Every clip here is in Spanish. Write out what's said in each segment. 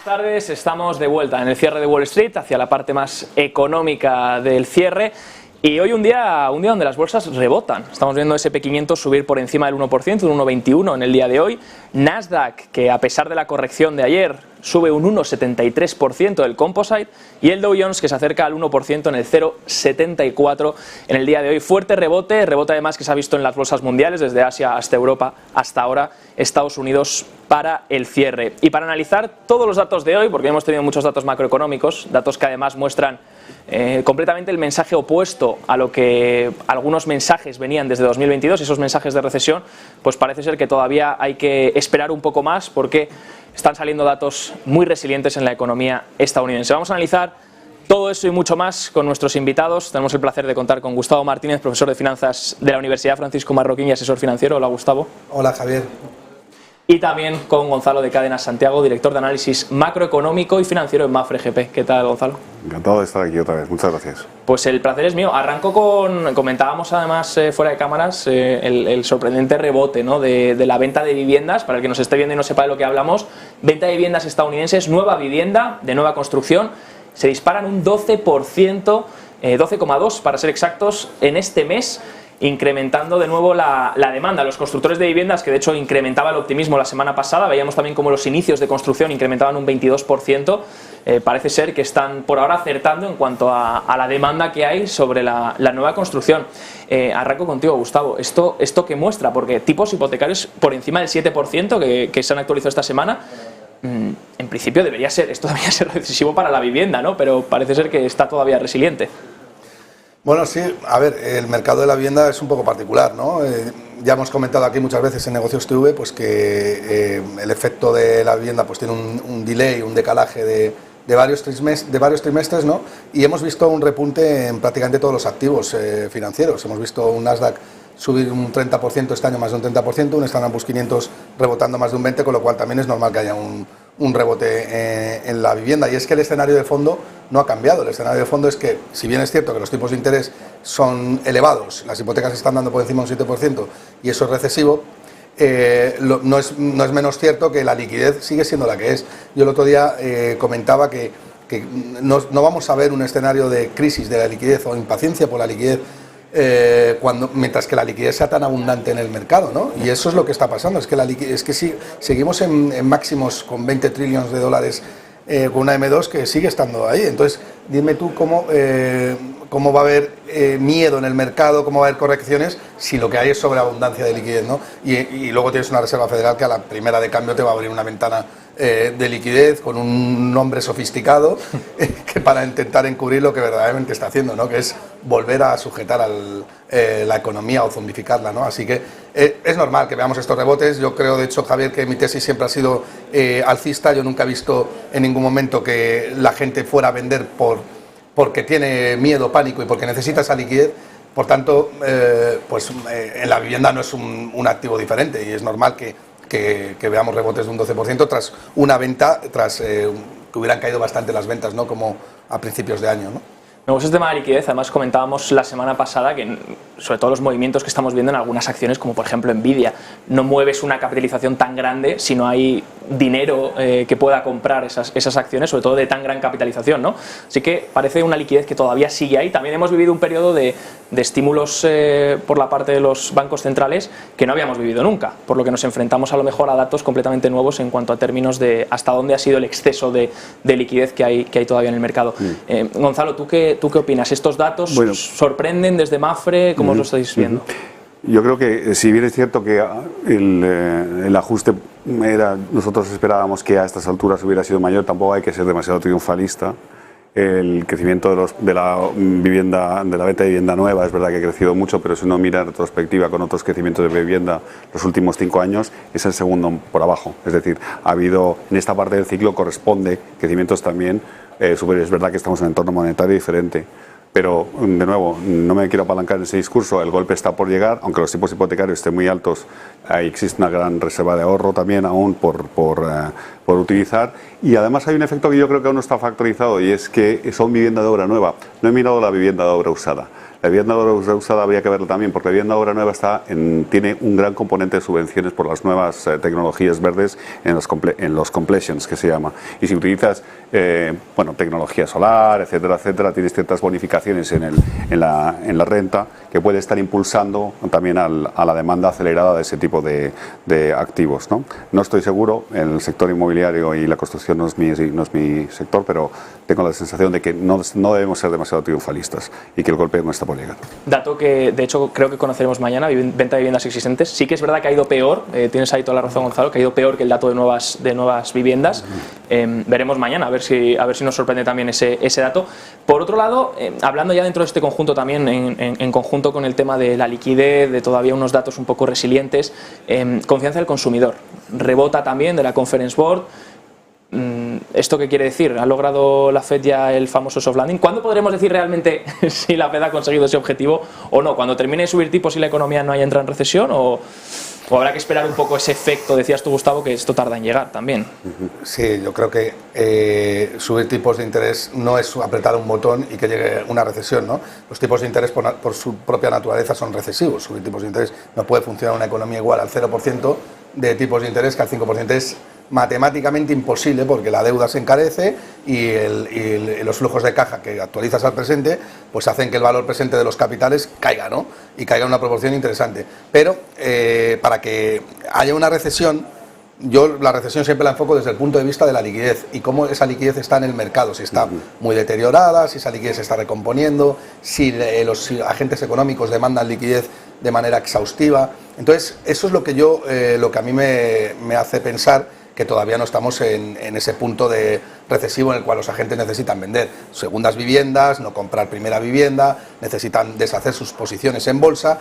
tardes, estamos de vuelta en el cierre de Wall Street, hacia la parte más económica del cierre. Y hoy un día donde las bolsas rebotan. Estamos viendo S&P 500 subir por encima del 1%, un 1,21 en el día de hoy. Nasdaq, que a pesar de la corrección de ayer, sube un 1,73% del Composite. Y el Dow Jones, que se acerca al 1% en el 0,74 en el día de hoy. Fuerte rebote además que se ha visto en las bolsas mundiales, desde Asia hasta Europa, hasta ahora Estados Unidos para el cierre. Y para analizar todos los datos de hoy, porque hemos tenido muchos datos macroeconómicos, datos que además muestran completamente el mensaje opuesto a lo que algunos mensajes venían desde 2022, esos mensajes de recesión, pues parece ser que todavía hay que esperar un poco más porque están saliendo datos muy resilientes en la economía estadounidense. Vamos a analizar todo eso y mucho más con nuestros invitados. Tenemos el placer de contar con Gustavo Martínez, profesor de finanzas de la Universidad Francisco Marroquín y asesor financiero. Hola, Gustavo. Hola, Javier. Y también con Gonzalo de Cadenas Santiago, director de análisis macroeconómico y financiero en Mafre GP. ¿Qué tal, Gonzalo? Encantado de estar aquí otra vez, muchas gracias. Pues el placer es mío. Arranco comentábamos además fuera de cámaras el sorprendente rebote, ¿no?, de la venta de viviendas. Para el que nos esté viendo y no sepa de lo que hablamos, venta de viviendas estadounidenses, nueva vivienda, de nueva construcción, se disparan un 12%, 12,2% para ser exactos, en este mes, incrementando de nuevo la demanda. Los constructores de viviendas, que de hecho incrementaba el optimismo la semana pasada, veíamos también como los inicios de construcción incrementaban un 22%, parece ser que están por ahora acertando en cuanto a la demanda que hay sobre la nueva construcción. Arranco contigo, Gustavo. ¿Esto qué muestra? Porque tipos hipotecarios por encima del 7% que se han actualizado esta semana, en principio esto debería ser decisivo para la vivienda, ¿no? Pero parece ser que está todavía resiliente. Bueno, sí, a ver, el mercado de la vivienda es un poco particular, ¿no? Ya hemos comentado aquí muchas veces en Negocios TV pues que el efecto de la vivienda pues tiene un delay, un decalaje de varios trimestres, ¿no? Y hemos visto un repunte en prácticamente todos los activos financieros. Hemos visto un Nasdaq subir un 30% este año, más de un 30%, un Standard & Poor's 500 rebotando más de un 20%, con lo cual también es normal que haya un rebote en la vivienda. Y es que el escenario de fondo no ha cambiado. El escenario de fondo es que, si bien es cierto que los tipos de interés son elevados, las hipotecas están dando por encima de un 7% y eso es recesivo, no es menos cierto que la liquidez sigue siendo la que es. Yo el otro día comentaba que no vamos a ver un escenario de crisis de la liquidez o impaciencia por la liquidez mientras que la liquidez sea tan abundante en el mercado, ¿no? Y eso es lo que está pasando, es que sí, seguimos en máximos con 20 trillones de dólares con una M2 que sigue estando ahí. Entonces, dime tú cómo va a haber miedo en el mercado, cómo va a haber correcciones si lo que hay es sobreabundancia de liquidez, ¿no? Y luego tienes una Reserva Federal que a la primera de cambio te va a abrir una ventana de liquidez con un nombre sofisticado que para intentar encubrir lo que verdaderamente está haciendo, ¿no? Que es volver a sujetar la economía o zombificarla, ¿no? Así que es normal que veamos estos rebotes. Yo creo, de hecho, Javier, que mi tesis siempre ha sido alcista. Yo nunca he visto en ningún momento que la gente fuera a vender porque tiene miedo, pánico y porque necesita esa liquidez. Por tanto, en la vivienda no es un activo diferente y es normal que veamos rebotes de un 12% tras una venta, que hubieran caído bastante las ventas, ¿no?, como a principios de año, ¿no? Me gusta el tema de liquidez. Además comentábamos la semana pasada que sobre todo los movimientos que estamos viendo en algunas acciones, como por ejemplo Nvidia, no mueves una capitalización tan grande si no hay dinero que pueda comprar esas acciones, sobre todo de tan gran capitalización, ¿no? Así que parece una liquidez que todavía sigue ahí. También hemos vivido un periodo de estímulos por la parte de los bancos centrales que no habíamos vivido nunca, por lo que nos enfrentamos a lo mejor a datos completamente nuevos en cuanto a términos de hasta dónde ha sido el exceso de liquidez que hay todavía en el mercado. Gonzalo, ¿tú qué opinas? ¿Estos datos sorprenden desde Mafre? ¿Cómo lo estáis viendo? Yo creo que, si bien es cierto que el ajuste nosotros esperábamos que a estas alturas hubiera sido mayor, tampoco hay que ser demasiado triunfalista. El crecimiento de la venta de vivienda nueva es verdad que ha crecido mucho, pero si uno mira en retrospectiva con otros crecimientos de vivienda los últimos 5 años, es el segundo por abajo. Es decir, ha habido, en esta parte del ciclo corresponde crecimientos también superiores. Es verdad que estamos en un entorno monetario diferente. Pero, de nuevo, no me quiero apalancar en ese discurso, el golpe está por llegar, aunque los tipos hipotecarios estén muy altos, ahí existe una gran reserva de ahorro también aún por por utilizar, y además hay un efecto que yo creo que aún no está factorizado, y es que son vivienda de obra nueva. No he mirado la vivienda de obra usada. La vivienda de obra usada habría que verlo también, porque la vivienda de obra nueva tiene un gran componente de subvenciones por las nuevas tecnologías verdes en los completions, que se llama. Y si utilizas tecnología solar, etcétera, etcétera, tienes ciertas bonificaciones en la renta que puede estar impulsando también a la demanda acelerada de ese tipo de activos, ¿no? No estoy seguro, el sector inmobiliario y la construcción no es mi sector, pero tengo la sensación de que no debemos ser demasiado triunfalistas y que el golpe no está por llegar. Dato que de hecho creo que conoceremos mañana, venta de viviendas existentes. Sí que es verdad que ha ido peor, tienes ahí toda la razón, Gonzalo, que ha ido peor que el dato de nuevas viviendas. Veremos mañana a ver si nos sorprende también ese dato. Por otro lado, hablando ya dentro de este conjunto también, en conjunto con el tema de la liquidez, de todavía unos datos un poco resilientes, confianza del consumidor. Rebota también de la Conference Board. ¿Esto qué quiere decir? ¿Ha logrado la Fed ya el famoso soft landing? ¿Cuándo podremos decir realmente si la Fed ha conseguido ese objetivo o no? ¿Cuando termine de subir tipos y la economía no haya entrado en recesión? ¿O habrá que esperar un poco ese efecto? Decías tú, Gustavo, que esto tarda en llegar también. Sí, yo creo que subir tipos de interés no es apretar un botón y que llegue una recesión, ¿no? Los tipos de interés por su propia naturaleza son recesivos. Subir tipos de interés no puede funcionar una economía igual al 0% de tipos de interés que al 5%. Es matemáticamente imposible porque la deuda se encarece y los flujos de caja que actualizas al presente pues hacen que el valor presente de los capitales caiga, ¿no? Y caiga en una proporción interesante. Pero para que haya una recesión, yo la recesión siempre la enfoco desde el punto de vista de la liquidez y cómo esa liquidez está en el mercado, si está muy deteriorada, si esa liquidez se está recomponiendo, si los agentes económicos demandan liquidez de manera exhaustiva. Entonces eso es lo que a mí me hace pensar que todavía no estamos en ese punto de recesivo en el cual los agentes necesitan vender segundas viviendas, no comprar primera vivienda, necesitan deshacer sus posiciones en bolsa,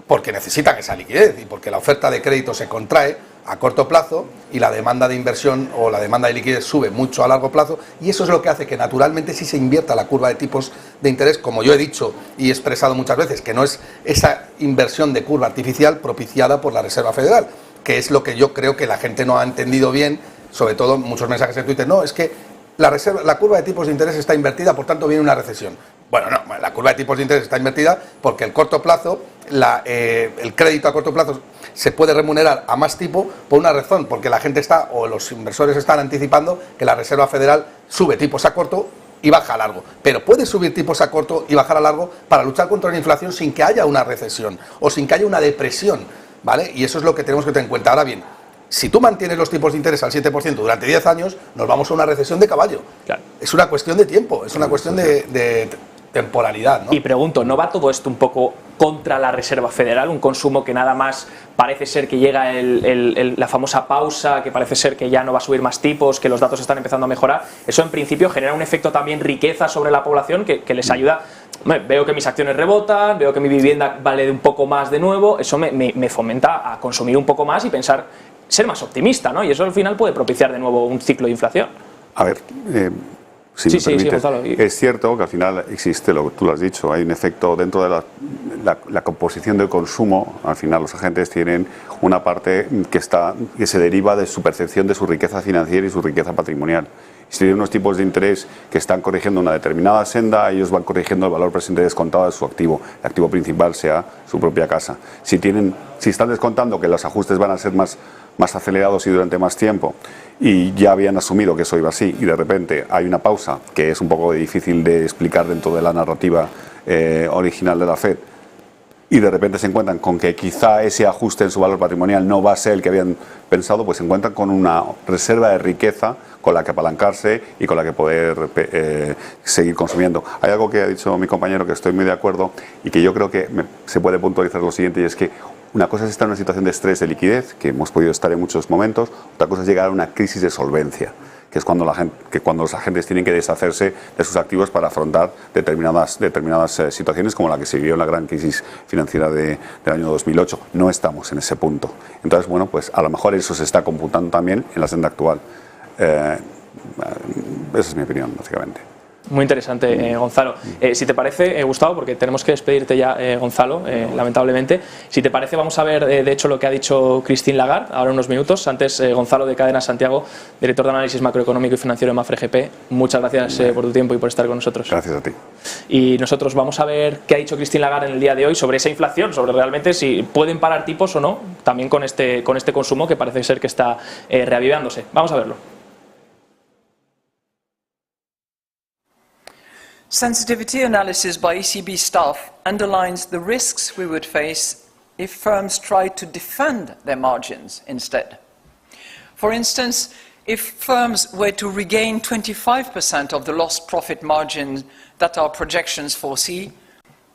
porque necesitan esa liquidez y porque la oferta de crédito se contrae a corto plazo y la demanda de inversión o la demanda de liquidez sube mucho a largo plazo, y eso es lo que hace que naturalmente sí se invierta la curva de tipos de interés, como yo he dicho y he expresado muchas veces, que no es esa inversión de curva artificial propiciada por la Reserva Federal, que es lo que yo creo que la gente no ha entendido bien, sobre todo muchos mensajes en Twitter. No, es que la curva de tipos de interés está invertida, por tanto viene una recesión. Bueno, no, la curva de tipos de interés está invertida porque el corto plazo, el crédito a corto plazo se puede remunerar a más tipo por una razón, porque la gente los inversores están anticipando que la Reserva Federal sube tipos a corto y baja a largo, pero puede subir tipos a corto y bajar a largo para luchar contra la inflación sin que haya una recesión o sin que haya una depresión, ¿vale? Y eso es lo que tenemos que tener en cuenta. Ahora bien, si tú mantienes los tipos de interés al 7% durante 10 años, nos vamos a una recesión de caballo. Claro. Es una cuestión de tiempo, es una cuestión de temporalidad, ¿no? Y pregunto, ¿no va todo esto un poco contra la Reserva Federal? Un consumo que nada más parece ser que llega la famosa pausa, que parece ser que ya no va a subir más tipos, que los datos están empezando a mejorar. Eso en principio genera un efecto también riqueza sobre la población que les ayuda. Veo que mis acciones rebotan, veo que mi vivienda vale un poco más de nuevo, eso me fomenta a consumir un poco más y pensar, ser más optimista, ¿no? Y eso al final puede propiciar de nuevo un ciclo de inflación. A ver, si me permites, Gonzalo. Es cierto que al final existe, tú lo has dicho, hay un efecto dentro de la composición del consumo. Al final los agentes tienen una parte que se deriva de su percepción de su riqueza financiera y su riqueza patrimonial. Si tienen unos tipos de interés que están corrigiendo una determinada senda, ellos van corrigiendo el valor presente descontado de su activo. El activo principal sea su propia casa. Si están descontando que los ajustes van a ser más acelerados y durante más tiempo, y ya habían asumido que eso iba así, y de repente hay una pausa que es un poco difícil de explicar dentro de la narrativa original de la Fed, y de repente se encuentran con que quizá ese ajuste en su valor patrimonial no va a ser el que habían pensado, pues se encuentran con una reserva de riqueza con la que apalancarse y con la que poder seguir consumiendo. Hay algo que ha dicho mi compañero que estoy muy de acuerdo y que yo creo que se puede puntualizar lo siguiente, y es que una cosa es estar en una situación de estrés de liquidez, que hemos podido estar en muchos momentos, otra cosa es llegar a una crisis de solvencia, que es cuando los agentes tienen que deshacerse de sus activos para afrontar determinadas situaciones, como la que se vivió en la gran crisis financiera del año 2008. No estamos en ese punto. Entonces, bueno, pues a lo mejor eso se está computando también en la senda actual. Esa es mi opinión, básicamente. Muy interesante, Gonzalo. Si te parece, Gustavo, porque tenemos que despedirte ya, Gonzalo, lamentablemente. Si te parece, vamos a ver, de hecho, lo que ha dicho Christine Lagarde ahora en unos minutos. Antes, Gonzalo de Cadena Santiago, director de análisis macroeconómico y financiero de Mafre GP. Muchas gracias por tu tiempo y por estar con nosotros. Gracias a ti. Y nosotros vamos a ver qué ha dicho Christine Lagarde en el día de hoy sobre esa inflación, sobre realmente si pueden parar tipos o no, también con este consumo que parece ser que está reavivándose. Vamos a verlo. Sensitivity analysis by ECB staff underlines the risks we would face if firms tried to defend their margins instead. For instance, if firms were to regain 25% of the lost profit margin that our projections foresee,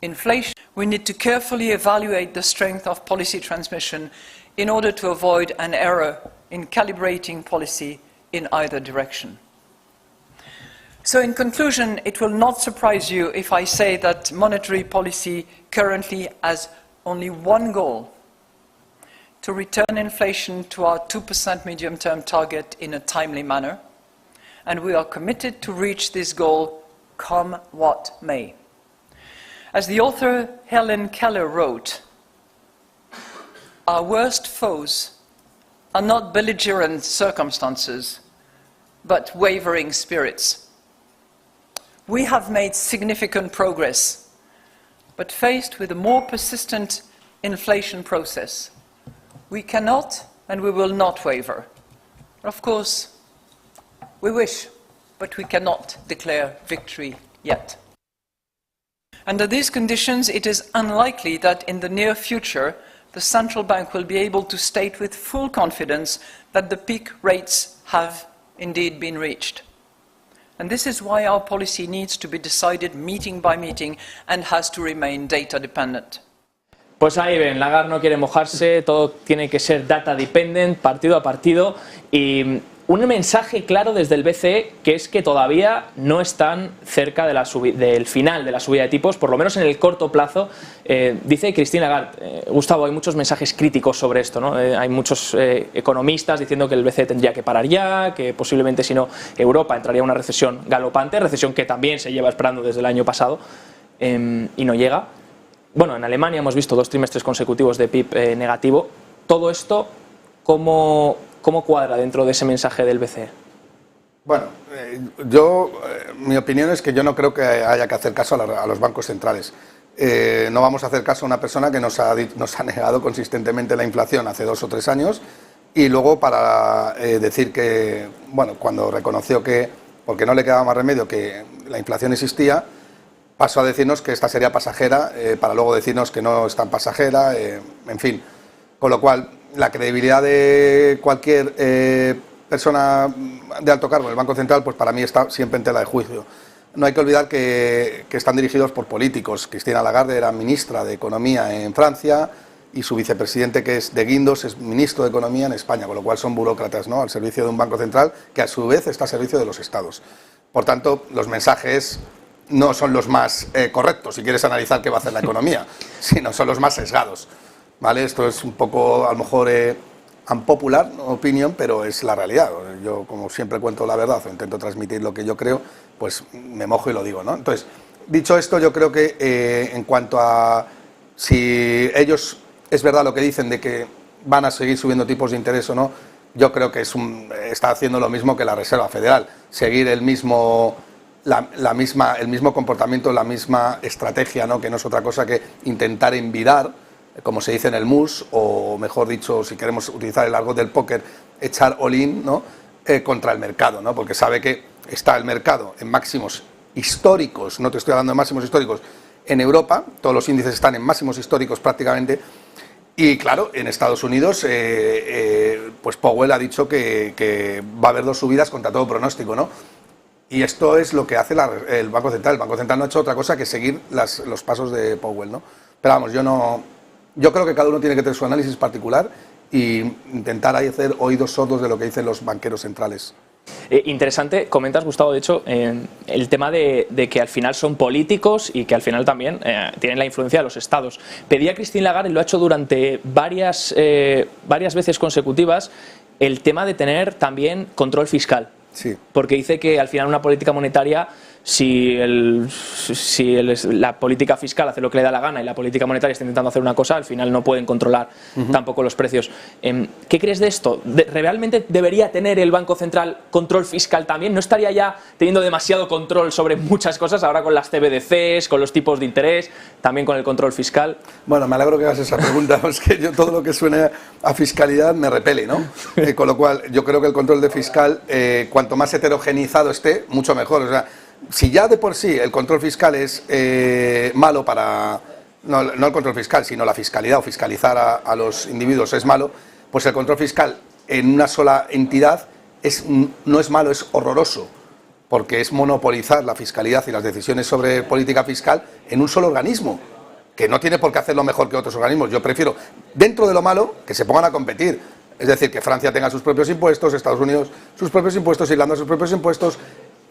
inflation, we need to carefully evaluate the strength of policy transmission in order to avoid an error in calibrating policy in either direction. So in conclusion, it will not surprise you if I say that monetary policy currently has only one goal: to return inflation to our 2% medium-term target in a timely manner, and we are committed to reach this goal come what may. As the author Helen Keller wrote, our worst foes are not belligerent circumstances, but wavering spirits. We have made significant progress, but faced with a more persistent inflation process, we cannot and we will not waver. Of course, we wish, but we cannot declare victory yet. Under these conditions, it is unlikely that in the near future, the central bank will be able to state with full confidence that the peak rates have indeed been reached. And this is why our policy needs to be decided meeting by meeting and has to remain data dependent. Pues ahí ven, Lagarde no quiere mojarse, todo tiene que ser data dependent, partido a partido, y un mensaje claro desde el BCE, que es que todavía no están cerca de del final de la subida de tipos, por lo menos en el corto plazo. Dice Christine Lagarde, Gustavo, hay muchos mensajes críticos sobre esto, ¿no? Hay muchos economistas diciendo que el BCE tendría que parar ya, que posiblemente si no Europa entraría en una recesión galopante, recesión que también se lleva esperando desde el año pasado y no llega. Bueno, en Alemania hemos visto 2 trimestres consecutivos de PIB negativo. Todo esto, ¿cómo cuadra dentro de ese mensaje del BCE? Bueno, mi opinión es que yo no creo que haya que hacer caso a los bancos centrales. No vamos a hacer caso a una persona que nos ha negado consistentemente la inflación hace 2 o 3 años y luego para decir que, bueno, cuando reconoció que, porque no le quedaba más remedio, que la inflación existía, pasó a decirnos que esta sería pasajera, para luego decirnos que no es tan pasajera, en fin. Con lo cual, la credibilidad de cualquier persona de alto cargo en el Banco Central, pues para mí está siempre en tela de juicio. No hay que olvidar que están dirigidos por políticos. Christine Lagarde era ministra de Economía en Francia y su vicepresidente, que es de Guindos, es ministro de Economía en España, con lo cual son burócratas, ¿no?, al servicio de un Banco Central que a su vez está al servicio de los Estados. Por tanto, los mensajes no son los más correctos, si quieres analizar qué va a hacer la economía, sino son los más sesgados. ¿Vale? Esto es un poco, a lo mejor, unpopular opinion, pero es la realidad. Yo, como siempre cuento la verdad o intento transmitir lo que yo creo, pues me mojo y lo digo, ¿no? Entonces, dicho esto, yo creo que en cuanto a si ellos es verdad lo que dicen de que van a seguir subiendo tipos de interés o no, yo creo que está haciendo lo mismo que la Reserva Federal, seguir el mismo comportamiento, la misma estrategia, ¿no?, que no es otra cosa que intentar envidar, como se dice en el MUS, o mejor dicho, si queremos utilizar el argot del póker, echar all-in, ¿no?, contra el mercado, ¿no?, porque sabe que está el mercado en máximos históricos, no te estoy hablando de máximos históricos, en Europa, todos los índices están en máximos históricos prácticamente, y claro, en Estados Unidos, pues Powell ha dicho que va a haber 2 subidas contra todo pronóstico, ¿no? Y esto es lo que hace el Banco Central. El Banco Central no ha hecho otra cosa que seguir los pasos de Powell, ¿no? Pero vamos, yo creo que cada uno tiene que tener su análisis particular e intentar ahí hacer oídos sordos de lo que dicen los banqueros centrales. Interesante, comentas, Gustavo, de hecho, el tema de que al final son políticos y que al final también tienen la influencia de los estados. Pedía Christine Lagarde, y lo ha hecho durante varias veces consecutivas, el tema de tener también control fiscal. Sí. porque dice que al final una política monetaria, si la política fiscal hace lo que le da la gana y la política monetaria está intentando hacer una cosa, al final no pueden controlar tampoco los precios. ¿Qué crees de esto? ¿Realmente debería tener el Banco Central control fiscal también? ¿No estaría ya teniendo demasiado control sobre muchas cosas ahora con las CBDCs, con los tipos de interés, también con el control fiscal? Bueno, me alegro que hagas esa pregunta, es que yo todo lo que suene a fiscalidad me repele, ¿no? Con lo cual, yo creo que el control de fiscal, cuanto más heterogeneizado esté, mucho mejor. O sea, si ya de por sí el control fiscal es malo para... No el control fiscal, sino la fiscalidad o fiscalizar a los individuos es malo, pues el control fiscal en una sola entidad no es malo, es horroroso, porque es monopolizar la fiscalidad y las decisiones sobre política fiscal en un solo organismo, que no tiene por qué hacerlo mejor que otros organismos. Yo prefiero, dentro de lo malo, que se pongan a competir. Es decir, que Francia tenga sus propios impuestos, Estados Unidos sus propios impuestos, Irlanda sus propios impuestos,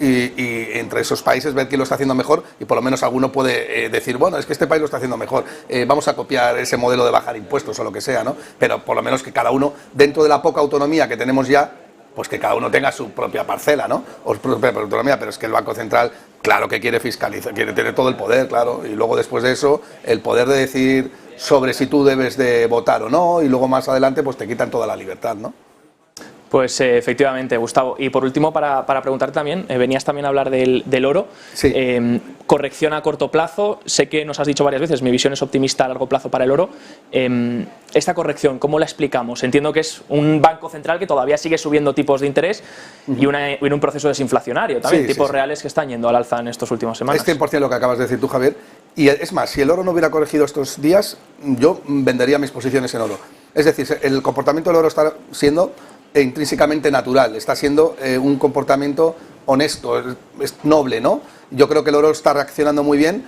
y entre esos países ver quién lo está haciendo mejor, y por lo menos alguno puede decir, bueno, es que este país lo está haciendo mejor, vamos a copiar ese modelo de bajar impuestos o lo que sea, ¿no? Pero por lo menos que cada uno, dentro de la poca autonomía que tenemos ya, pues que cada uno tenga su propia parcela, ¿no? O su propia autonomía, pero es que el Banco Central, claro que quiere fiscalizar, quiere tener todo el poder, claro, y luego después de eso, el poder de decir sobre si tú debes de votar o no, y luego más adelante pues te quitan toda la libertad, ¿no? Pues efectivamente, Gustavo. Y por último, para preguntarte también, venías también a hablar del oro. Sí. Corrección a corto plazo, sé que nos has dicho varias veces, mi visión es optimista a largo plazo para el oro. Esta corrección, ¿cómo la explicamos? Entiendo que es un banco central que todavía sigue subiendo tipos de interés y en un proceso desinflacionario también, tipos reales que están yendo al alza en estas últimas semanas. Es 100% lo que acabas de decir tú, Javier. Y es más, si el oro no hubiera corregido estos días, yo vendería mis posiciones en oro. Es decir, el comportamiento del oro está siendo intrínsecamente natural, está siendo un comportamiento honesto, es noble, ¿no? Yo creo que el oro está reaccionando muy bien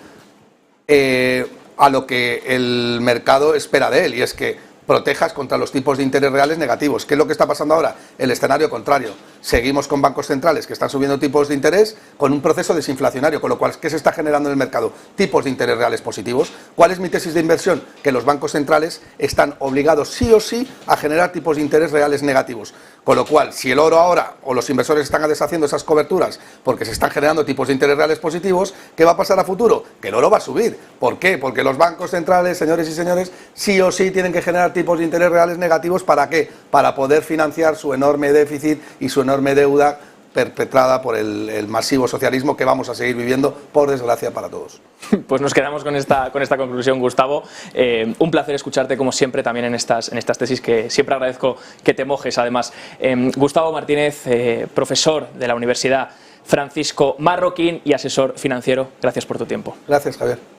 a lo que el mercado espera de él, y es que protejas contra los tipos de interés reales negativos. ¿Qué es lo que está pasando ahora? El escenario contrario. Seguimos con bancos centrales que están subiendo tipos de interés con un proceso desinflacionario, con lo cual, ¿qué se está generando en el mercado? Tipos de interés reales positivos. ¿Cuál es mi tesis de inversión? Que los bancos centrales están obligados sí o sí a generar tipos de interés reales negativos. Con lo cual, si el oro ahora o los inversores están deshaciendo esas coberturas porque se están generando tipos de interés reales positivos, ¿qué va a pasar a futuro? Que el oro va a subir. ¿Por qué? Porque los bancos centrales, señores y señores, sí o sí tienen que generar tipos de interés reales negativos. ¿Para qué? Para poder financiar su enorme déficit y su enorme deuda perpetrada por el masivo socialismo que vamos a seguir viviendo, por desgracia, para todos. Pues nos quedamos con esta conclusión, Gustavo. Un placer escucharte, como siempre, también en estas tesis, que siempre agradezco que te mojes, además. Gustavo Martínez, profesor de la Universidad Francisco Marroquín y asesor financiero. Gracias por tu tiempo. Gracias, Javier.